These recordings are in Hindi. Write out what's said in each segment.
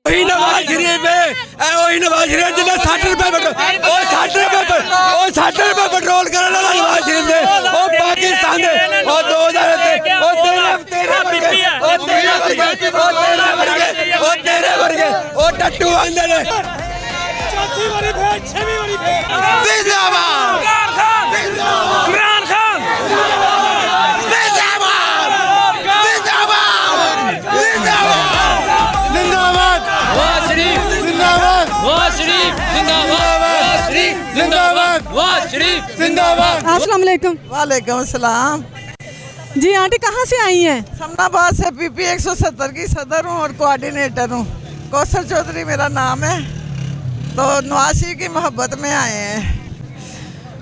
वही नवाज शरीफ है, वही नवाज शरीफ जिन्हें 60 रुपए पेट्रोल करने वाला नवाज शरीफ है, वो पाकिस्तान है, वो 2000 तेरे वर्गे, वो टट्टू अंदर है। चौथी वाली भेड़, छठी वाली भेड़, जिंदाबाद इमरान खान, अस्सलाम वालेकुम। वालेकुम अस्सलाम। जी आंटी कहाँ से आई हैं? समनाबाद से पीपी 170 की सदर हूँ और कोऑर्डिनेटर हूँ। कौसर चौधरी मेरा नाम है। तो नवाज शरीफ की मोहब्बत में आए हैं।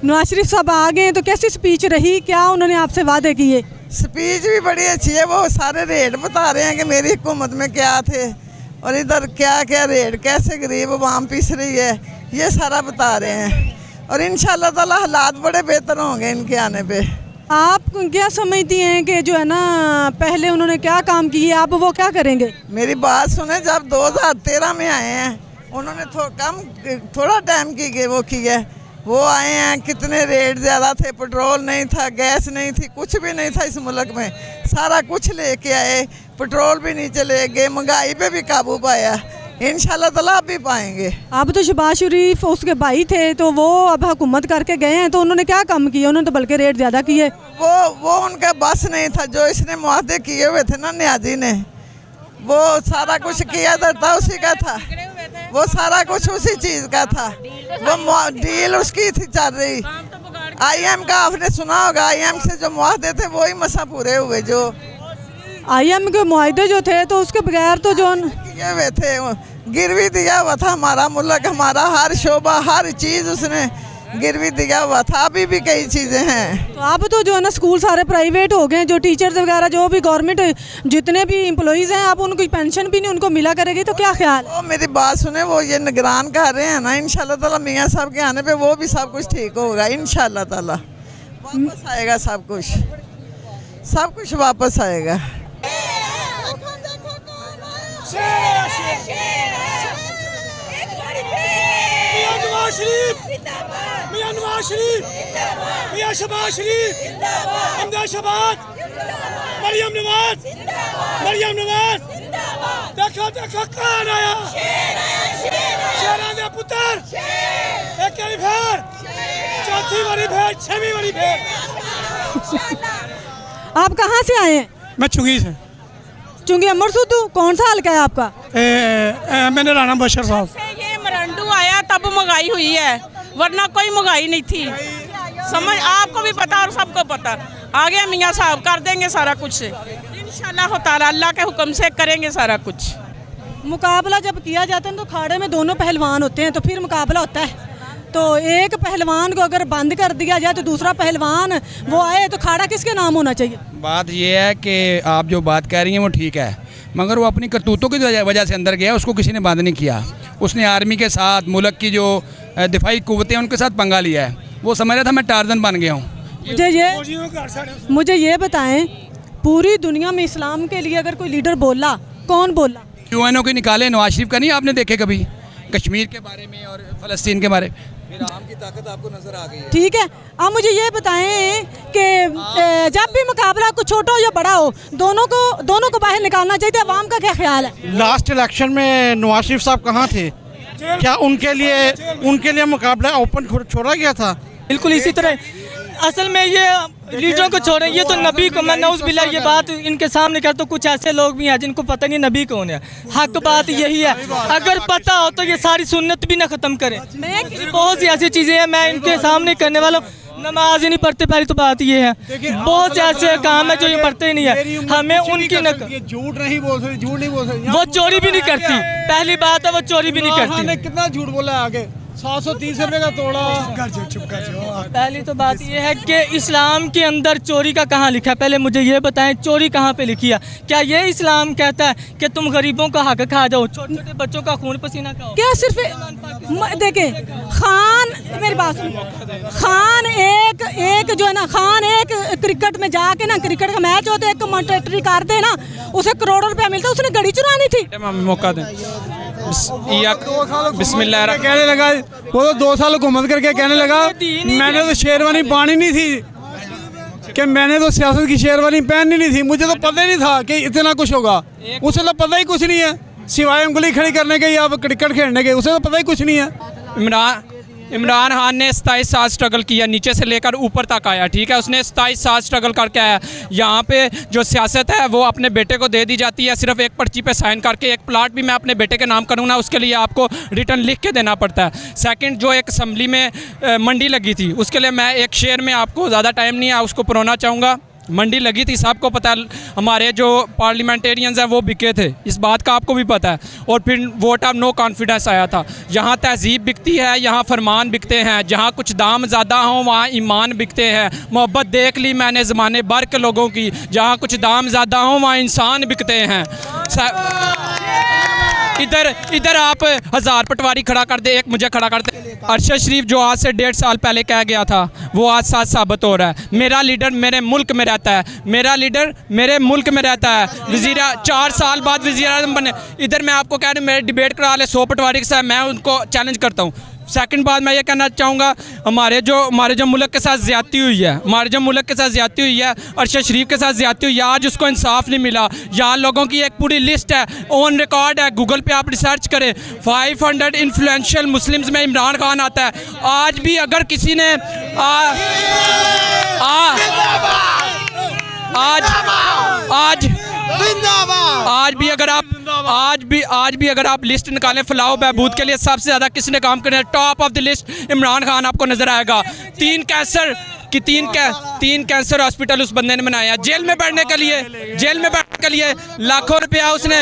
नवाज शरीफ साहब आ गए तो कैसी स्पीच रही, क्या उन्होंने आपसे वादे किए? स्पीच भी बड़ी अच्छी है। वो सारे रेट बता रहे हैं कि मेरी हुकूमत में क्या थे और इधर क्या क्या रेट, कैसे गरीब आवाम पिस रही है, ये सारा बता रहे हैं। और इंशाल्लाह ताला हालात बड़े बेहतर होंगे इनके आने पे। आप क्या समझती हैं कि जो है ना पहले उन्होंने क्या काम किए, आप वो क्या करेंगे? मेरी बात सुने, जब 2013 में आए हैं उन्होंने थोड़ा टाइम की वो किया है। वो आए हैं, कितने रेट ज़्यादा थे, पेट्रोल नहीं था, गैस नहीं थी, कुछ भी नहीं था इस मुल्क में। सारा कुछ लेके आए, पेट्रोल भी नीचे ले गए, महंगाई पे भी काबू पाया। इंशाल्लाह ताला आप भी पाएंगे। आप तो शहबाज शरीफ उसके भाई थे, तो वो अब हुकूमत करके गए हैं, तो उन्होंने क्या काम किया? उन्होंने तो बल्कि रेट ज़्यादा किए। वो उनका बस नहीं था। जो इसने मुआहदे किए हुए थे ना न्याजी ने, वो सारा कुछ किया था उसी का था। वो सारा कुछ उसी चीज़ का था। वो डील उसकी थी चल रही। IM का आपने सुना होगा, IM से जो मुआहदे थे वही मसा पूरे हुए। जो IM के मुआहदे जो थे तो उसके बगैर तो जो किए हुए थे, गिरवी दिया हुआ था हमारा मुल्क, हमारा हर शोबा, हर चीज़ उसने गिरवी दिया हुआ था। अभी भी कई चीज़ें हैं। तो अब तो जो है ना स्कूल सारे प्राइवेट हो गए, जो टीचर्स वगैरह जो भी गवर्नमेंट जितने भी एम्प्लॉइज़ हैं, अब उनको पेंशन भी नहीं उनको मिला करेगी, तो क्या ख्याल? वो मेरी बात सुने, वो ये निगरान कर रहे हैं ना। इंशाल्लाह ताला मियाँ साहब के आने पे वो भी सब कुछ ठीक होगा। इंशाल्लाह ताला वापस आएगा सब कुछ वापस आएगा। मियां नवाज शरीफ, मियां शहबाज शरीफ, हमजा शहबाज, मरियम नवाज, देखो कौन आया, शेरां दे पुत्तर, एक वाली भेड़, चौथी वाली भेड़, छठी वाली भेड़। आप कहाँ से आए हैं? मैं चुंगी से। चुंगी अमर सुद्धू। कौन सा हल्का है आपका? मैंने राना बशर साहब। ये मरंडू आया तब महंगाई हुई है, वरना कोई महंगाई नहीं थी। समझ आपको भी पता और सबको पता। आगे मियाँ साहब कर देंगे सारा कुछ इंशाल्लाह ताला, अल्लाह के हुक्म से करेंगे सारा कुछ। मुकाबला जब किया जाता है तो खाड़े में दोनों पहलवान होते हैं, तो फिर मुकाबला होता है। तो एक पहलवान को अगर बंद कर दिया जाए तो दूसरा पहलवान वो आए, तो खाड़ा किसके नाम होना चाहिए? बात ये है कि आप जो बात कह रही हैं वो ठीक है, मगर वो अपनी करतूतों की वजह से अंदर गया, उसको किसी ने बंद नहीं किया। उसने आर्मी के साथ, मुल्क की जो दिफाई कुव्वतें उनके साथ पंगा लिया है। वो समझ रहा था मैं टार्जन बन गया हूँ। मुझे ये बताएं, पूरी दुनिया में इस्लाम के लिए अगर कोई लीडर बोला, कौन बोला? UNO के निकाले, नवाज शरीफ का नहीं आपने देखे कभी? कश्मीर के बारे में और फ़लस्तीन के बारे में आम की ताकत आपको नजर आ गई है। ठीक है, आप मुझे ये बताएं कि जब भी मुकाबला कुछ छोटा हो या बड़ा हो, दोनों को बाहर निकालना चाहिए। अवाम का क्या ख्याल है? लास्ट इलेक्शन में नवाज शरीफ साहब कहाँ थे? क्या उनके लिए मुकाबला ओपन छोड़ा गया था? बिल्कुल इसी तरह असल में ये लीडरों को छोड़ें, ये तो नबी को, मैं नौज़ बिल्ला ये बात इनके सामने कर, तो कुछ ऐसे लोग भी हैं जिनको पता नहीं नबी कौन है। हक बात यही है, अगर पता हो तो ये सारी सुन्नत भी ना ख़त्म करें। बहुत सी ऐसी चीज़ें हैं मैं इनके सामने करने वाला हूँ। नमाज ही नहीं पढ़ते, पहली तो बात ये है। बहुत से ऐसे काम है जो ये पढ़ते ही नहीं है। हमें उनकी झूठ नहीं बोल सकते। वो चोरी भी नहीं करती, पहली बात है वो चोरी भी नहीं करती। कितना झूठ बोला आगे 730 रुपए का तोड़ा। चुप कर जाओ। पहली तो बात यह है कि इस्लाम के अंदर चोरी का कहाँ लिखा है, पहले मुझे ये बताएं चोरी कहाँ पे लिखी है। क्या ये इस्लाम कहता है कि तुम गरीबों का हक खा जाओ, छोटे छोटे बच्चों का खून पसीना खाओ? क्या सिर्फ देखें खान, मेरी बात सुनो, खान एक जो है ना, खान एक क्रिकेट में जाके ना, क्रिकेट का मैच होता है, एक कमेंटेटरी कर दे ना, उसे करोड़ों रुपया मिलता है, उसने घड़ी चुरानी थी। मौका दें। बिस्मिल्लाह कहने लगा, वो तो 2 साल हुकूमत करके कहने लगा मैंने तो शेरवानी पानी नहीं थी, कि मैंने तो सियासत की शेरवानी पहननी नहीं थी, मुझे तो पता ही नहीं था कि इतना कुछ होगा। उसे तो पता ही कुछ नहीं है, सिवाय उंगली खड़ी करने के या क्रिकेट खेलने के, उसे तो पता ही कुछ नहीं है। इमरान खान ने 27 साल स्ट्रगल किया, नीचे से लेकर ऊपर तक आया, ठीक है। उसने 27 साल स्ट्रगल करके आया। यहाँ पे जो सियासत है वो अपने बेटे को दे दी जाती है, सिर्फ एक पर्ची पे साइन करके। एक प्लाट भी मैं अपने बेटे के नाम करूँ ना, उसके लिए आपको रिटर्न लिख के देना पड़ता है। सेकंड, जो एक असम्बली में मंडी लगी थी, उसके लिए मैं एक शेर में, आपको ज़्यादा टाइम नहीं है, उसको परोना चाहूँगा। मंडी लगी थी, सबको पता है, हमारे जो पार्लियामेंटेरियंस हैं वो बिके थे, इस बात का आपको भी पता है। और फिर वोट ऑफ नो कॉन्फिडेंस आया था। यहाँ तहजीब बिकती है, यहाँ फरमान बिकते हैं, जहाँ कुछ दाम ज़्यादा हों वहाँ ईमान बिकते हैं। मोहब्बत देख ली मैंने ज़माने भर के लोगों की, जहाँ कुछ दाम ज़्यादा हों वहाँ इंसान बिकते हैं। इधर आप 1000 पटवारी खड़ा कर दे, एक मुझे खड़ा कर दे। अरशद शरीफ जो आज से 1.5 साल पहले कह गया था, वो आज साथ साबित हो रहा है। मेरा लीडर मेरे मुल्क में रहता है, मेरा लीडर मेरे मुल्क में रहता है। वज़ीर 4 साल बाद वज़ीर आज़म बने। इधर मैं आपको कह रहा हूँ, मेरे डिबेट करा ले 100 पटवारी के साथ, मैं उनको चैलेंज करता हूँ। सेकंड बात मैं ये कहना चाहूँगा, हमारे जो मुल्क के साथ ज़्यादती हुई है, हमारे जो मुल्क के साथ ज़्यादती हुई है, अरशद शरीफ के साथ ज़्यादती हुई है, आज उसको इंसाफ नहीं मिला। यहाँ लोगों की एक पूरी लिस्ट है, ऑन रिकॉर्ड है, गूगल पे आप रिसर्च करें। 500 इन्फ्लुएंशियल मुस्लिम्स में इमरान खान आता है। आज भी अगर किसी ने आज भी अगर आप लिस्ट निकालें फलाह बहबूद के लिए सबसे ज़्यादा किसने काम करे, top of the list Imran Khan आपको नज़र आएगा। 3 कैंसर हॉस्पिटल उस बंदे ने बनाया, जेल में बैठने के लिए लाखों रुपया का उसने,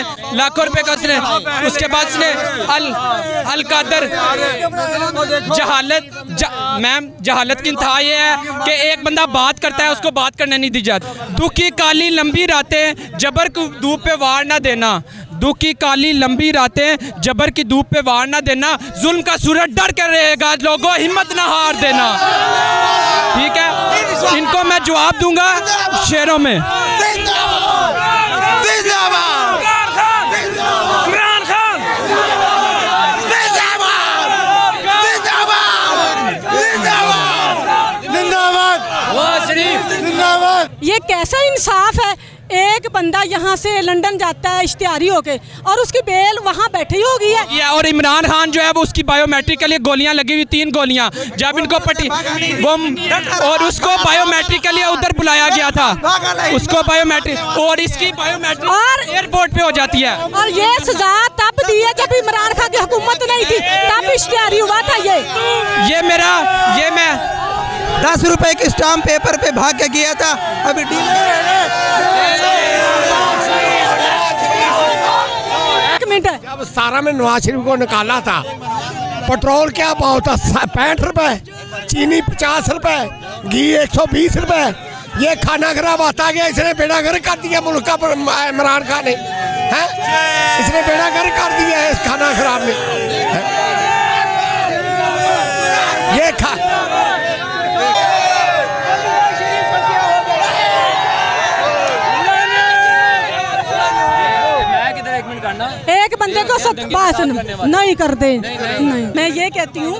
उसके बाद उसने अल कादर जहालत की इंतहा ये है कि एक बंदा बात करता है, उसको बात करने नहीं दी जाती। दुख की काली लंबी रातें, जबर की धूप पे वार ना देना। दुख की काली लंबी रातें, जबर की धूप पे वार ना देना। जुल्म का सूरज डर कर रहेगा, लोगों हिम्मत ना हार देना। ठीक है, इनको मैं जवाब दूंगा शेरों में। ये कैसा इंसाफ है? एक बंदा यहाँ से लंदन जाता है इश्तिहारी होके, और उसकी बेल वहाँ बैठी ही होगी है। और इमरान खान जो है वो उसकी बायोमेट्रिक के लिए गोलियां लगी हुई, 3 गोलियां, जब इनको पटी वो, और उसको बायोमेट्रिक के लिए उधर बुलाया गया था, उसको बायोमेट्रिक, और इसकी बायोमेट्रिक और एयरपोर्ट पे हो जाती है। और ये सजा तब दी है जब इमरान खान की हुकूमत नहीं थी, तब इश्तिहारी हुआ था। ये मैं 10 रुपए के स्टाम्प पेपर पे भाग के गया था। अभी जब 17 में नवाज शरीफ को निकाला था, पेट्रोल क्या भाव था? 65 रुपए, चीनी 50 रुपए, घी 120 रुपए। ये खाना खराब आता गया, इसने बेड़ा गर्क कर दिया मुल्क का। इमरान खान ने इसने बेड़ा गर्क कर दिया है इस खाना खराब ने। ये एक बंदे को बात नहीं कर दे। नहीं, मैं ये कहती हूँ,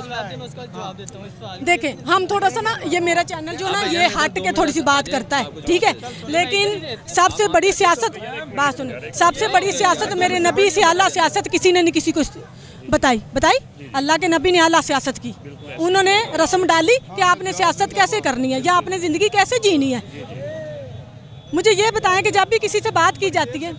देखें हम थोड़ा सा ना, ये मेरा चैनल जो ना ये हट के थोड़ी सी बात करता है, ठीक है, लेकिन सबसे बड़ी सियासत, बात सुनिए, सबसे बड़ी सियासत मेरे नबी से आला सियासत किसी ने नहीं किसी को बताई। अल्लाह के नबी ने आला सियासत की, उन्होंने रस्म डाली कि आपने सियासत कैसे करनी है या आपने ज़िंदगी कैसे जीनी है। मुझे ये बताएं कि जब भी किसी से बात की जाती है,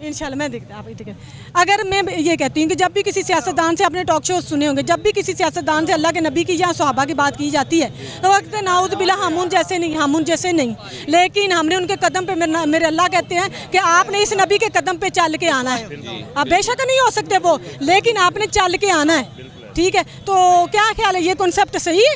इंशाल्लाह मैं देखता आप ठीक है, अगर मैं ये कहती हूँ कि जब भी किसी सियासतदान से, आपने टॉक शो सुने होंगे, जब भी किसी सियासतदान से अल्लाह के नबी की या सहाबा की बात की जाती है तो वक्त नाउद बिला हम जैसे नहीं, लेकिन हमने उनके कदम पे, मेरे अल्लाह कहते हैं कि आपने इस नबी के कदम पे चल के आना है। आप बेशक नहीं हो सकते वो, लेकिन आपने चल के आना है। ठीक है, तो क्या ख्याल है, ये कॉन्सेप्ट सही है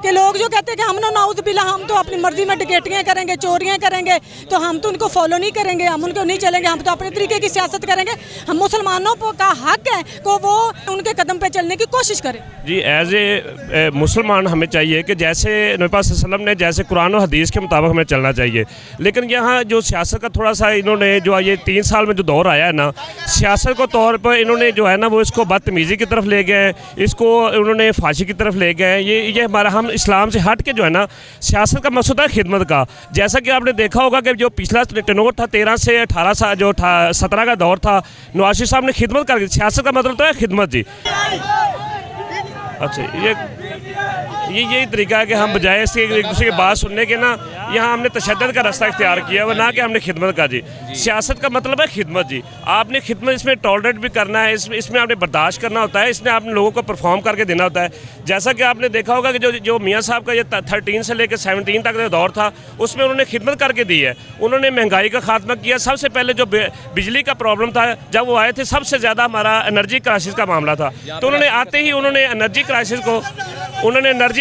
कि लोग जो कहते हैं कि हम ना नाउज़ुबिल्लाह हम तो अपनी मर्जी में डकैतियाँ करेंगे, चोरियाँ करेंगे, तो हम तो उनको फॉलो नहीं करेंगे, हम उनको नहीं चलेंगे, हम तो अपने तरीके की सियासत करेंगे। हम मुसलमानों का हक है कि वो उनके कदम पे चलने की कोशिश करें। जी एज ए मुसलमान हमें चाहिए कि जैसे नबी पाक सल्लल्लाहु अलैहि वसल्लम ने जैसे कुरान और हदीस के मुताबिक हमें चलना चाहिए। लेकिन यहाँ जो सियासत का थोड़ा सा इन्होंने जो ये 3 साल में जो दौर आया है ना, सियासत को तौर पर इन्होंने जो है ना वो इसको बदतमीज़ी की तरफ ले गए, इसको उन्होंने फांसी की तरफ ले गए। ये हमारा, हम इस्लाम से हट के जो है ना सियासत का मकसद है खिदमत का। जैसा कि आपने देखा होगा कि जो पिछला टेनोर था 13 से 18 साल जो 17 का दौर था, नवाज शरीफ साहब ने खिदमत कर, सियासत का मतलब तो है खिदमत जी। अच्छा, यही तरीका है कि हम बजाय इसके एक दूसरे की बात सुनने के ना यहाँ हमने तशद्दुद का रास्ता इख्तियार किया हुआ, ना कि हमने खिदमत का जी। सियासत का मतलब है खिदमत जी। आपने खिदमत इसमें टॉलरेट भी करना है, इसमें आपने बर्दाश्त करना होता है, इसमें आपने लोगों को परफॉर्म करके देना होता है। जैसा कि आपने देखा होगा कि जो मियाँ साहब का ये 13 से लेकर 17 तक का दौर था, उसमें उन्होंने खिदमत करके दी है। उन्होंने महंगाई का खात्मा किया। सबसे पहले जो बिजली का प्रॉब्लम था, जब वो आए थे सबसे ज़्यादा हमारा एनर्जी क्राइसिस का मामला था, तो उन्होंने आते ही उन्होंने एनर्जी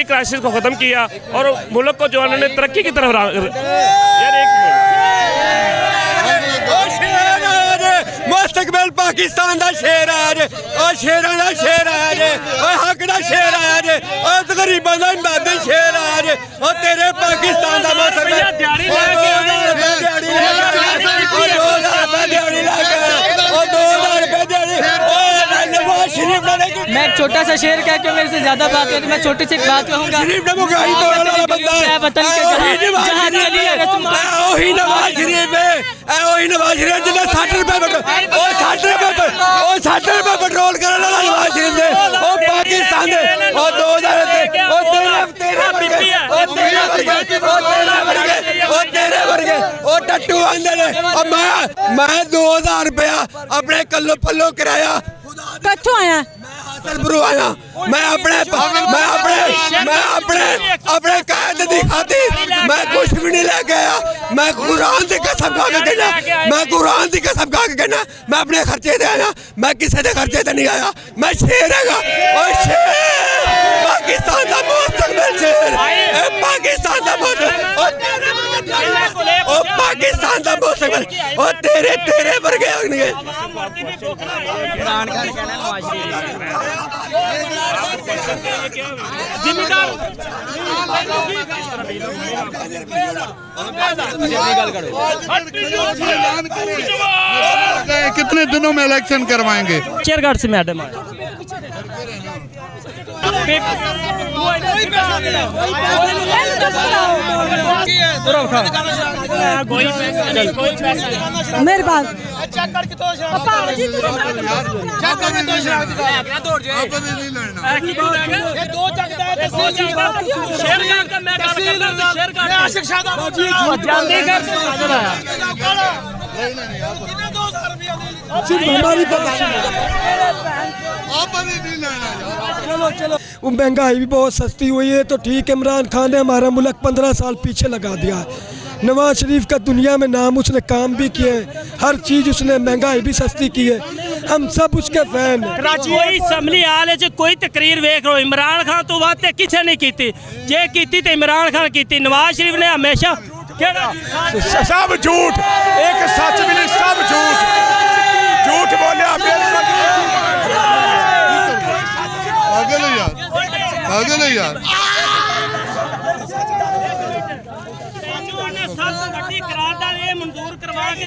क्राइसिस को ख़त्म किया और मुल्क को जो उन्होंने तरक्की की तरफ यार एक मुस्तकबिल पाकिस्तान दा शेर है जे, ओ शेरां दा शेर है जे, ओ हक दा शेर है जे, ओ गरीबां दा इमदादी शेर है जे, ओ तेरे पाकिस्तान दा मैं एक छोटा सा शेर कह के मेरे से ज्यादा बात है, तो मैं छोटी सी एक बात कहूँगा। पेट्रोल पाकिस्तान टट्टू आंदे मैं 2000 रुपया अपने कल्लो पल्लो कराया। कच्चों आया आया मैं अपने कैद दी खातिर मैं कुछ भी नहीं लेके आया। मैं कुरान की कसम खा के कहना, मैं अपने खर्चे ते आया, मैं किसी के खर्चे ते नहीं आया। मैं शेर हैगा, पाकिस्तान का मुस्तकबिल शेर, पाकिस्तान का पाकिस्तान का मुस्तकबिल, तेरे वर्गे होंगे। कितने दिनों में इलेक्शन करवाएंगे? चेयरगढ़ से मैडम मेरे पास वो महंगाई भी बहुत सस्ती हुई है, तो ठीक है, इमरान खान ने हमारा मुल्क 15 साल पीछे लगा दिया है। नवाज शरीफ का दुनिया में नाम, उसने काम भी किए, हर चीज़ उसने, महंगाई भी सस्ती की है, हम सब उसके फैन हैं। कोई असम्बली हाल कोई तकरीर वेख लो, इमरान खान तो बातें किसी नहीं की, जे की तो इमरान खान की। नवाज शरीफ ने हमेशा सब झूठ, एक सच मिली, सब झूठ बोले। पागल है यार। मंजूर करवा के